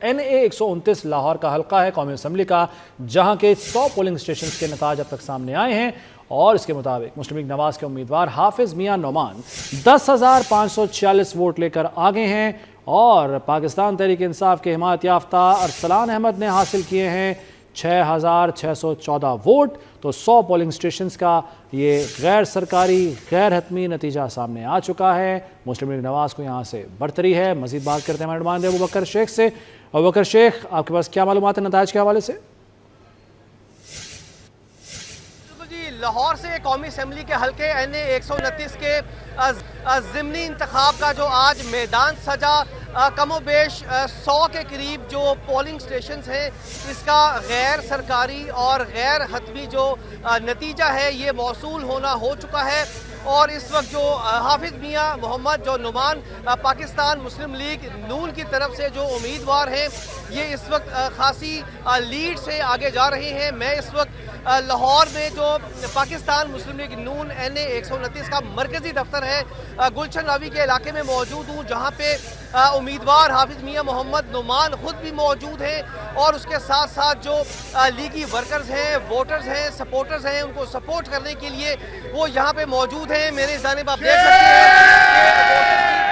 NA-129 Lahore کا حلقہ ہے قومی اسمبلی کا، جہاں کے 100 پولنگ اسٹیشنز کے نتائج اب تک سامنے آئے ہیں اور اس کے مطابق مسلم لیگ نواز کے امیدوار حافظ میاں نعمان 10,546 ووٹ لے کر آگے ہیں اور پاکستان تحریک انصاف کے حمایت یافتہ ارسلان احمد نے حاصل کیے ہیں 6,614 ووٹ۔ تو 100 پولنگ اسٹیشنز کا یہ غیر سرکاری غیر حتمی نتیجہ سامنے آ چکا ہے۔ مسلم لیگ نواز کو یہاں سے برتری ہے۔ مزید بات کرتے ہیں ہمارے نمائندے ابوبکر شیخ سے۔ ابوبکر شیخ، آپ کے پاس کیا معلومات ہیں نتائج کے حوالے سے؟ لاہور سے قومی اسمبلی کے حلقے NA-129 کے ضمنی انتخاب کا جو آج میدان سجا، کم و بیش 100 کے قریب جو پولنگ سٹیشنز ہیں، اس کا غیر سرکاری اور غیر حتمی جو نتیجہ ہے یہ موصول ہونا ہو چکا ہے۔ اور اس وقت جو حافظ میاں محمد جو نعمان پاکستان مسلم لیگ نون کی طرف سے جو امیدوار ہیں، یہ اس وقت خاصی لیڈ سے آگے جا رہے ہیں۔ میں اس وقت لاہور میں جو پاکستان مسلم لیگ نون NA-129 کا مرکزی دفتر ہے گلشن راوی کے علاقے میں موجود ہوں، جہاں پہ امیدوار حافظ میاں محمد نعمان خود بھی موجود ہیں اور اس کے ساتھ ساتھ جو لیگی ورکرز ہیں، ووٹرز ہیں، سپورٹرز ہیں، ان کو سپورٹ کرنے کے لیے وہ یہاں پہ موجود ہیں۔ میرے جانب آپ دیکھ سکتے ہیں کہ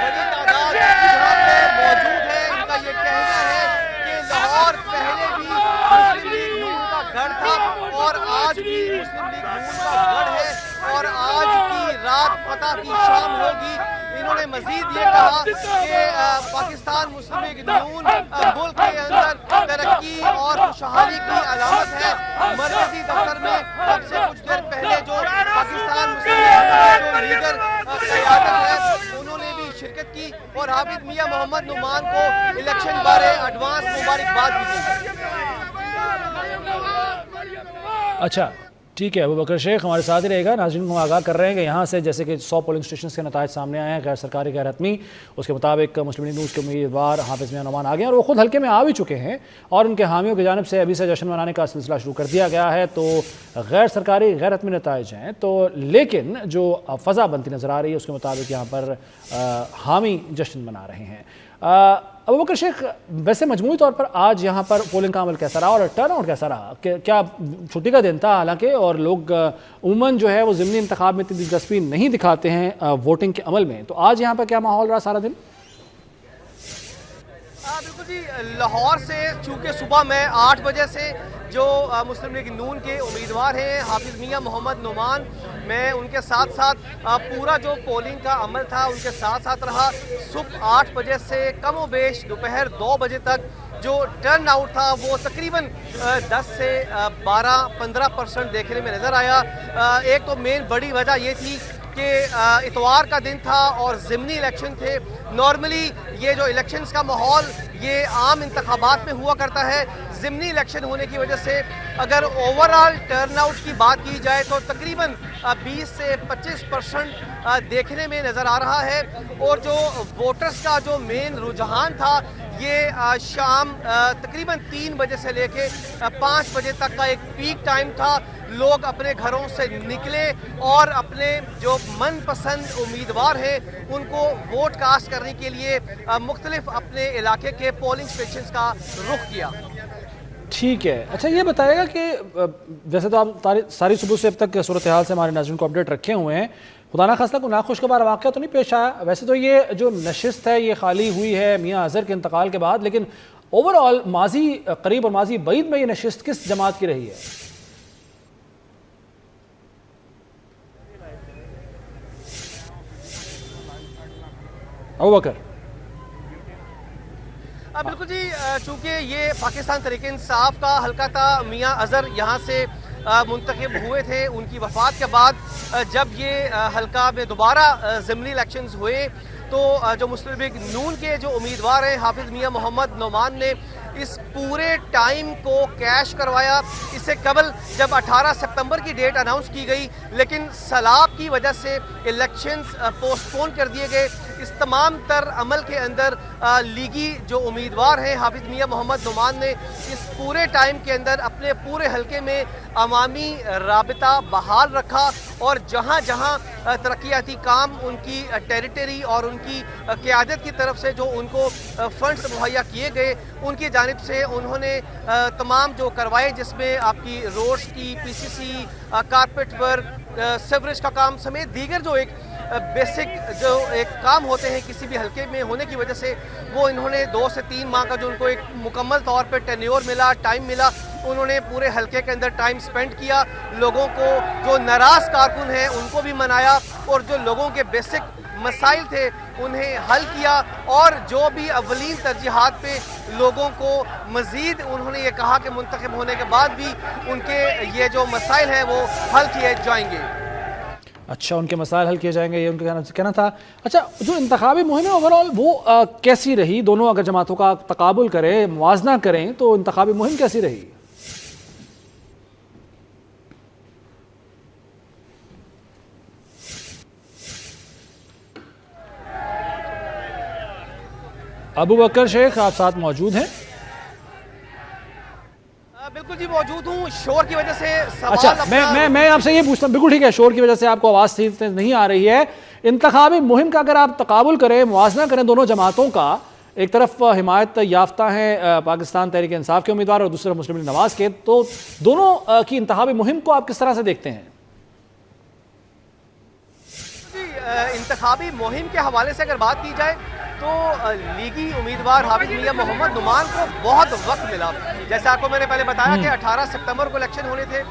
بڑی تعداد یہاں پہ موجود ہے۔ ان کا یہ کہنا ہے کہ لاہور پہلے بھی مسلم لیگ نون کا گڑھ تھا اور آج بھی مسلم لیگ نون کا گڑھ ہے اور آج کی رات فتح کی شام ہوگی۔ انہوں نے مزید یہ کہا کہ پاکستان مسلم لیگ نون ملک کے اندر ترقی اور خوشحالی کی علامت ہے۔ مرکزی دفتر میں اب سے کچھ دیر پہلے جو پاکستان مسلم لیگ نون جو لیڈر قیادت ہے انہوں نے بھی شرکت کی اور حافظ میاں محمد نعمان کو الیکشن بارے ایڈوانس مبارکباد بھی دی۔ اچھا ٹھیک ہے، ابوبکر شیخ ہمارے ساتھ ہی رہے گا۔ ناظرین کو آگاہ کر رہے ہیں کہ یہاں سے جیسے کہ 100 پولنگ اسٹیشنز کے نتائج سامنے آئے ہیں غیر سرکاری غیر حتمی، اس کے مطابق مسلم لیگ نون کے امیدوار حافظ میاں نعمان آگے ہیں اور وہ خود حلقے میں آ بھی چکے ہیں اور ان کے حامیوں کی جانب سے ابھی سے جشن منانے کا سلسلہ شروع کر دیا گیا ہے۔ تو غیر سرکاری غیر حتمی نتائج ہیں تو لیکن جو فضا بنتی نظر آ رہی ہے اس کے مطابق یہاں پر حامی جشن منا رہے ہیں۔ ابوبکر شیخ، ویسے مجموعی طور پر آج یہاں پر پولنگ کا عمل کیسا رہا اور ٹرن آؤٹ کیسا رہا؟ کیا چھٹی کا دن تھا حالانکہ اور لوگ عموماً جو ہے وہ ضمنی انتخاب میں اتنی دلچسپی نہیں دکھاتے ہیں ووٹنگ کے عمل میں، تو آج یہاں پر کیا ماحول رہا سارا دن؟ بالکل جی، لاہور سے چونکہ صبح میں 8 بجے سے جو مسلم لیگ نون کے امیدوار ہیں حافظ میاں محمد نعمان، میں ان کے ساتھ ساتھ پورا جو پولنگ کا عمل تھا ان کے ساتھ ساتھ رہا۔ صبح 8 بجے سے کم و بیش دوپہر 2 بجے تک جو ٹرن آؤٹ تھا وہ تقریباً 10 سے 12-15% دیکھنے میں نظر آیا۔ ایک تو مین بڑی وجہ یہ تھی کہ اتوار کا دن تھا اور ضمنی الیکشن تھے۔ نارملی یہ جو الیکشنز کا ماحول یہ عام انتخابات میں ہوا کرتا ہے، ضمنی الیکشن ہونے کی وجہ سے اگر اوورآل ٹرن آؤٹ کی بات کی جائے تو تقریباً 20 سے 25% دیکھنے میں نظر آ رہا ہے۔ اور جو ووٹرز کا جو مین رجحان تھا یہ شام تقریباً 3 بجے سے لے کے 5 بجے تک کا ایک پیک ٹائم تھا۔ لوگ اپنے گھروں سے نکلے اور اپنے جو من پسند امیدوار ہیں ان کو ووٹ کاسٹ کرنے کے لیے مختلف اپنے علاقے کے پولنگ اسٹیشنز کا رخ کیا۔ ٹھیک ہے، اچھا یہ بتائے گا کہ ویسے تو آپ ساری صبح سے اب تک صورتحال سے ہمارے ناظرین کو اپڈیٹ رکھے ہوئے ہیں، خدا نہ خواستہ کوئی ناخوشگوار واقعہ تو نہیں پیش آیا؟ ویسے تو یہ جو نشست ہے یہ خالی ہوئی ہے میاں اظہر کے انتقال کے بعد، لیکن اوورآل ماضی قریب اور ماضی بعید میں یہ نشست کس جماعت کی رہی ہے؟ ابوبکر بالکل جی، چونکہ یہ پاکستان تحریک انصاف کا حلقہ تھا، میاں اظہر یہاں سے منتخب ہوئے تھے۔ ان کی وفات کے بعد جب یہ حلقہ میں دوبارہ ضمنی الیکشنز ہوئے تو جو مسلم لیگ نون کے جو امیدوار ہیں حافظ میاں محمد نعمان نے اس پورے ٹائم کو کیش کروایا۔ اس سے قبل جب 18 سپتمبر کی ڈیٹ اناؤنس کی گئی لیکن سیلاب کی وجہ سے الیکشنز پوسٹ پون کر دیے گئے، اس تمام تر عمل کے اندر لیگی جو امیدوار ہیں حافظ میاں محمد نعمان نے اس پورے ٹائم کے اندر اپنے پورے حلقے میں عوامی رابطہ بحال رکھا اور جہاں جہاں तरक्याती काम उनकी टेरिटरी और उनकी क़यादत की तरफ से जो उनको फंड्स मुहैया किए गए उनकी जानिब से उन्होंने तमाम जो करवाए, जिसमें आपकी रोड्स की PCC, कारपेट वर्क, सीवरेज का काम समेत दीगर जो एक बेसिक जो एक काम होते हैं किसी भी हल्के में होने की वजह से, वो इन्होंने 2 से 3 माह का जो उनको एक मुकम्मल तौर पे टेन्योर मिला, टाइम मिला, उन्होंने पूरे हल्के के अंदर टाइम स्पेंड किया, लोगों को जो नाराज़ कारकुन हैं उनको भी मनाया और जो लोगों के बेसिक मसाइल थे उन्हें हल किया, और जो भी अवलीन तरजीहात पे लोगों को मज़ीद उन्होंने ये कहा कि मुंतखब होने के बाद भी उनके ये जो मसाइल हैं वो हल किए जाएंगे। अच्छा, उनके मसाइल हल किए जाएंगे, ये उनका कहना था। अच्छा, जो इंतखाबी मुहिम है ओवरऑल वो कैसी रही? दोनों अगर जमातों का तकाबुल करें, मुवाजना करें, तो इंतखाबी मुहिम कैसी रही? अबू बकर शेख आप साथ मौजूद हैं? बिल्कुल जी मौजूद हूँ। शोर की वजह से अच्छा, मैं आपसे ये पूछता हूँ, बिल्कुल ठीक है, शोर की वजह से आपको आवाज़ ठीक नहीं आ रही है। इंतखाबी मुहिम का अगर आप तकाबुल करें, मुवाजना करें दोनों जमातों का, एक तरफ हिमायत याफ्ता हैं पाकिस्तान तहरीक इंसाफ के उम्मीदवार और दूसरा मुस्लिम लीग नवाज के, तो दोनों की इंतखाबी मुहिम को आप किस तरह से देखते हैं? इंतखाबी मुहिम के हवाले से अगर बात की जाए तो लीगी उम्मीदवार हाफिज मियां मोहम्मद नुमान को बहुत वक्त मिला। जैसे आपको मैंने पहले बताया कि 18 सितंबर को इलेक्शन होने थे,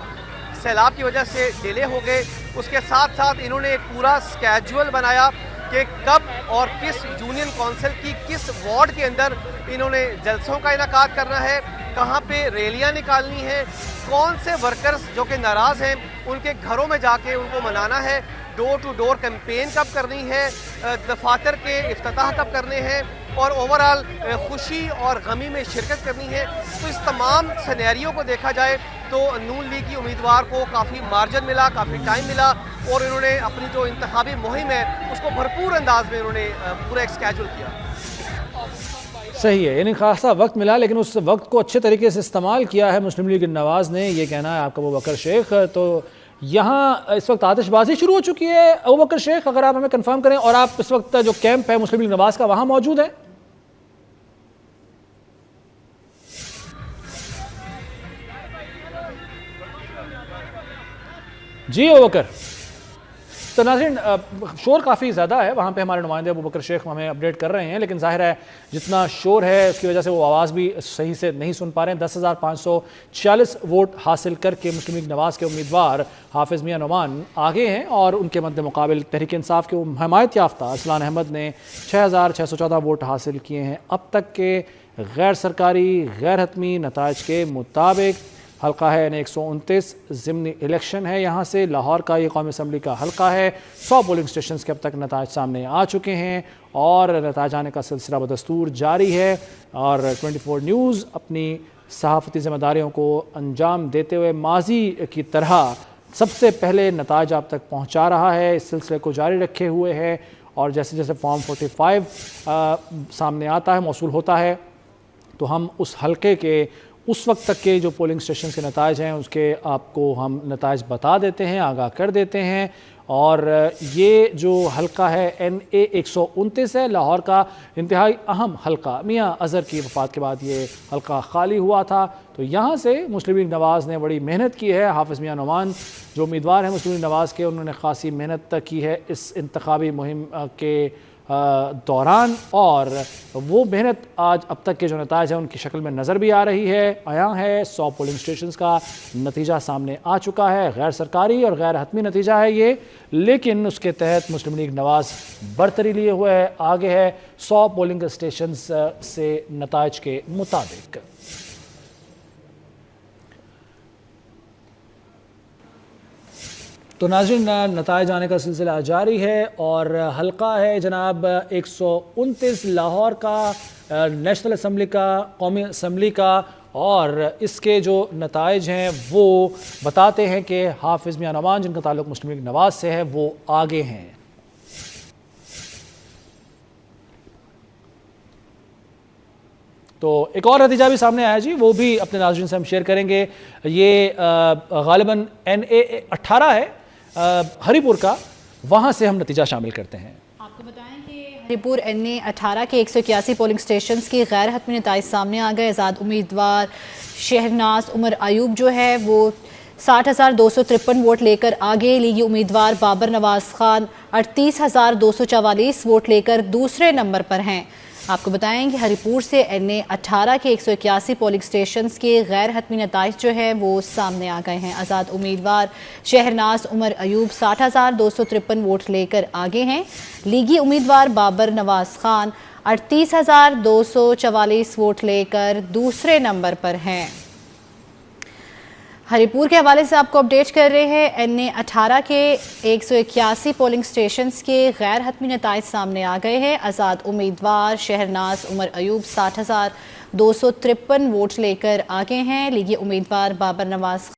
सैलाब की वजह से डिले हो गए। उसके साथ साथ इन्होंने एक पूरा स्केड्यूल बनाया कि कब और किस यूनियन काउंसिल की किस वार्ड के अंदर इन्होंने जलसों का इनेकाद करना है, कहाँ पे रैलियाँ निकालनी है, कौन से वर्कर्स जो कि नाराज़ हैं उनके घरों में जाके उनको मनाना है, डोर टू डोर कैंपेन कब करनी है, दफातर के इफ्तिताह कब करने हैं, और ओवरऑल खुशी और गमी में शिरकत करनी है। तो इस तमाम सिनेरियो को देखा जाए तो नून लीग की उम्मीदवार को काफ़ी मार्जिन मिला, काफ़ी टाइम मिला, और इन्होंने अपनी जो इंतखाबी मुहिम है उसको भरपूर अंदाज में इन्होंने पूरा एक स्केड्यूल किया। सही है, यानी खासा वक्त मिला लेकिन उस वक्त को अच्छे तरीके से इस्तेमाल किया है मुस्लिम लीग नवाज़ ने, ये कहना है आपका अबू बकर शेख। तो यहाँ इस वक्त आतिशबाजी शुरू हो चुकी है। अबू बकर शेख, अगर आप हमें कंफर्म करें, और आप इस वक्त जो कैंप है मुस्लिम लीग नवाज़ का वहाँ मौजूद है? जी अबू बकर। तो नाज़रीन, शोर काफ़ी ज़्यादा है वहाँ पे, हमारे नुमाइंदे अबू बकर शेख हमें अपडेट कर रहे हैं, लेकिन ज़ाहिर है जितना शोर है उसकी वजह से वो आवाज़ भी सही से नहीं सुन पा रहे हैं। 10,546 वोट हासिल करके मुस्लिम लीग नवाज़ के उम्मीदवार हाफिज़ मियां नुमान आगे हैं, और उनके मद्दे मुकाबिल तहरीक इंसाफ के हिमायत याफ्ता असलान अहमद ने 6,614 वोट हासिल किए हैं। अब तक के गैर सरकारी गैर हतमी नताइज के मुताबिक हल्का है यानी 129 ज़िमनी इलेक्शन है। यहाँ से लाहौर का ये कौमी असम्बली का हल्का है। 100 पोलिंग स्टेशन के अब तक नताइज सामने आ चुके हैं और नताइज आने का सिलसिला बदस्तूर जारी है, और 24 न्यूज़ अपनी सहाफ़ती ज़िम्मेदारियों को अंजाम देते हुए माजी की तरह सबसे पहले नताइज आप तक पहुँचा रहा है, इस सिलसिले को जारी रखे हुए है। और जैसे जैसे फॉर्म 45 सामने आता है, मौसूल होता है, तो हम उस हल्के के उस वक्त तक के जो पोलिंग स्टेशन के नताइज हैं उसके आपको हम नताइज बता देते हैं, आगाह कर देते हैं। और ये जो हल्का है NA 129 है, लाहौर का इंतहाई अहम हल्का। मियां अज़हर की वफ़ात के बाद ये हल्का खाली हुआ था, तो यहाँ से मुस्लिम लीग नवाज़ ने बड़ी मेहनत की है। हाफिज़ मियां नुमान जो उम्मीदवार हैं मुस्लिम लीग नवाज़ के, उन्होंने ख़ासी मेहनत की है इस इंतखाबी मुहिम के दौरान, और वो मेहनत आज अब तक के जो नताइज हैं उनकी शक्ल में नज़र भी आ रही है, आया है। 100 पोलिंग स्टेशन का नतीजा सामने आ चुका है, गैर सरकारी और गैर हतमी नतीजा है ये, लेकिन उसके तहत मुस्लिम लीग नवाज़ बरतरी लिए हुए है, आगे है 100 पोलिंग स्टेशन से नताइज के मुताबिक। तो नाज़रीन, नताइज आने का सिलसिला जारी है, और हल्का है जनाब 129 लाहौर का, नेशनल असम्बली का, कौमी असम्बली का, और इसके जो नताइज हैं वो बताते हैं कि हाफिज़ मियां नुमान जिनका ताल्लुक़ मुस्लिम लीग नवाज़ से है वो आगे हैं। तो एक और नतीजा भी सामने आया जी, वो भी अपने नाज़रीन से हम शेयर करेंगे। ये गालिबन NA 18 है हरीपुर का, वहाँ से हम नतीजा शामिल करते हैं। आपको बताएं कि हरिपुर NA 18 के 181 पोलिंग स्टेशंस की गैर हतमी नताइज सामने आ गए। आज़ाद उम्मीदवार शहरनाज उमर अयूब जो है वो 60,253 वोट लेकर आगे, लीगी उम्मीदवार बाबर नवाज खान 38,244 वोट लेकर दूसरे नंबर पर हैं। आपको बताएं कि हरिपुर से NA 18 के 181 पोलिंग स्टेशंस के गैर हतमी नताइज जो है वो सामने आ गए हैं। आज़ाद उम्मीदवार शहरनाज उमर अयूब 60,253 वोट लेकर आगे हैं, लीगी उम्मीदवार बाबर नवाज खान 38,244 वोट लेकर दूसरे नंबर पर हैं। हरिपुर के हवाले से आपको अपडेट कर रहे हैं। NA 18 के 181 पोलिंग स्टेशंस के गैर हतमी नताइज सामने आ गए हैं। आज़ाद उम्मीदवार शहरनाज उमर अयूब 60,253 वोट लेकर आगे हैं, लीगी उम्मीदवार बाबर नवाज